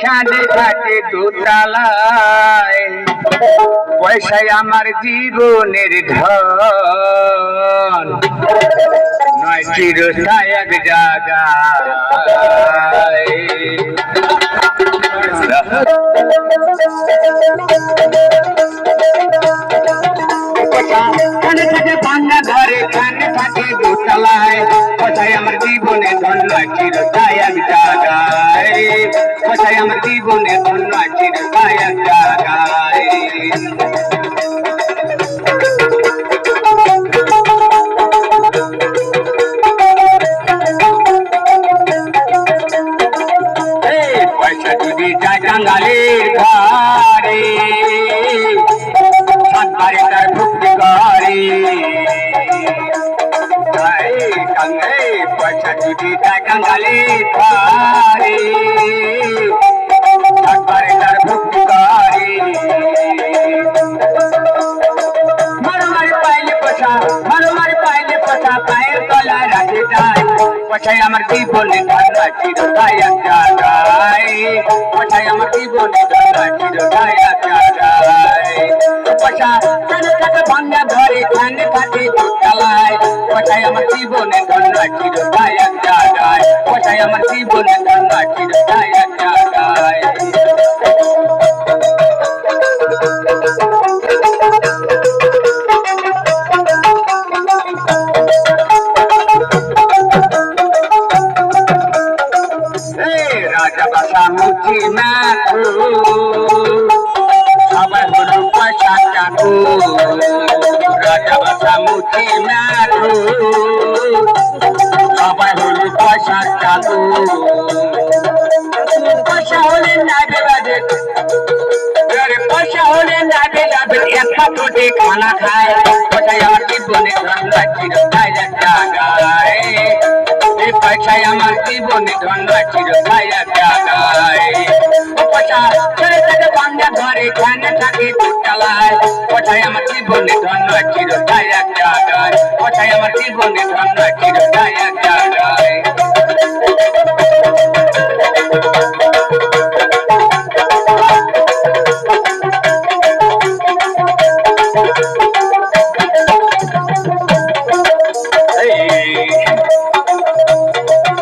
খানে থাকে দোতলায়, পয়সায় আমার জীবনের ধন, নয় চিরস্থায়ী এক জায়গায়। খানে থাকে ভাঙা ঘরে, খানে থাকে দোতলায়, পয়সায় আমার জীবনে ধন, নয় চিরস্থায়ী এক জায়গায়। পয়সায় আমার জীবনে ধন, নয় চিরস্থায়ী এক জায়গায়। পয়সা যদি যায় কাঙ্গালের ঘরে, সাতবারে তার ভক্তি করে। পয়সা যদি যায় কাঙ্গালের ঘরে, সাতবারে তার ভক্তি করে। মারমারি পাইলে পয়সা, মারমারি পাইলে পয়সা, পায়ের তলায় রাখে যায়। পয়সায় আমার জীবনে ধন, চিরস্থায়ী এক জায়গায়। পয়সায় আমার জীবনে ধন, চিরস্থায়ী এক জায়গায়। পয়সা খানে থাকে ভাঙা ঘরে, খানে থাকে দোতলায়, পয়সায় আমার জীবনে ধন, চিরস্থায়ী এক জায়গায়। পয়সায় আমার জীবনে ধন, চিরস্থায়ী এক জায়গায়। রাজা বাসা মুচি নাকু, সবাই হলো পয়সা চাকু। রাজা বাসা মুচি নাকু, সবাই হলো পয়সা চাকু। পয়সা হলে নাবে বাজে, পয়সা হলে নাবে যাবে, একটা টোটে খানা খায়। পয়সায় আমার জীবনে ধন, চিরস্থায়ী এক জায়গায়। পয়সায় আমার জীবনে ধন, চিরস্থায়ী এক জায়গায়। পয়সা ছেড়ে থাকে ভাঙা ঘরে, খানে থাকে দোতলায়, পয়সায় আমার জীবনে ধন, চিরস্থায়ী এক জায়গায়। পয়সায় আমার জীবনে ধন, চিরস্থায়ী এক জায়গায়।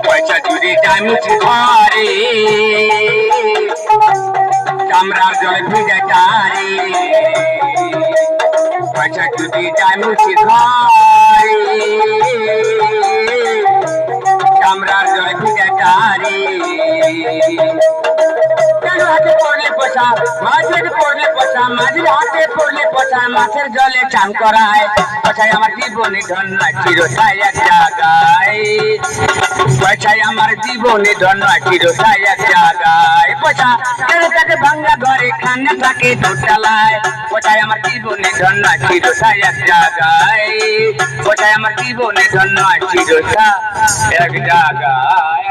পয়সা যদি যায় মুচি ঘরে, চামড়ার জলে ভিজে টারে। পয়সা যদি যায় মুচি ঘরে, চামড়ার জলে ভিজে টারে। হাতে পড়লে পয়সা, মাঝের পড়লে পয়সা, মাঝের হাতে পড়লে পয়সা, মাছের জলে চান করায়। পয়সায় আমার জীবনে ধন, চিরস্থায়ী এক জায়গায়। পয়সায় আমার জীবনে ধন, চিরস্থায়ী এক জায়গায়। পয়সা ছেড়ে থাকে ভাঙা ঘরে, খানে থাকে দোতলায়, পয়সায় আমার জীবনে ধন, চিরস্থায়ী এক জায়গায়। পয়সায় আমার জীবনে ধন, চিরস্থায়ী এক জায়গায়।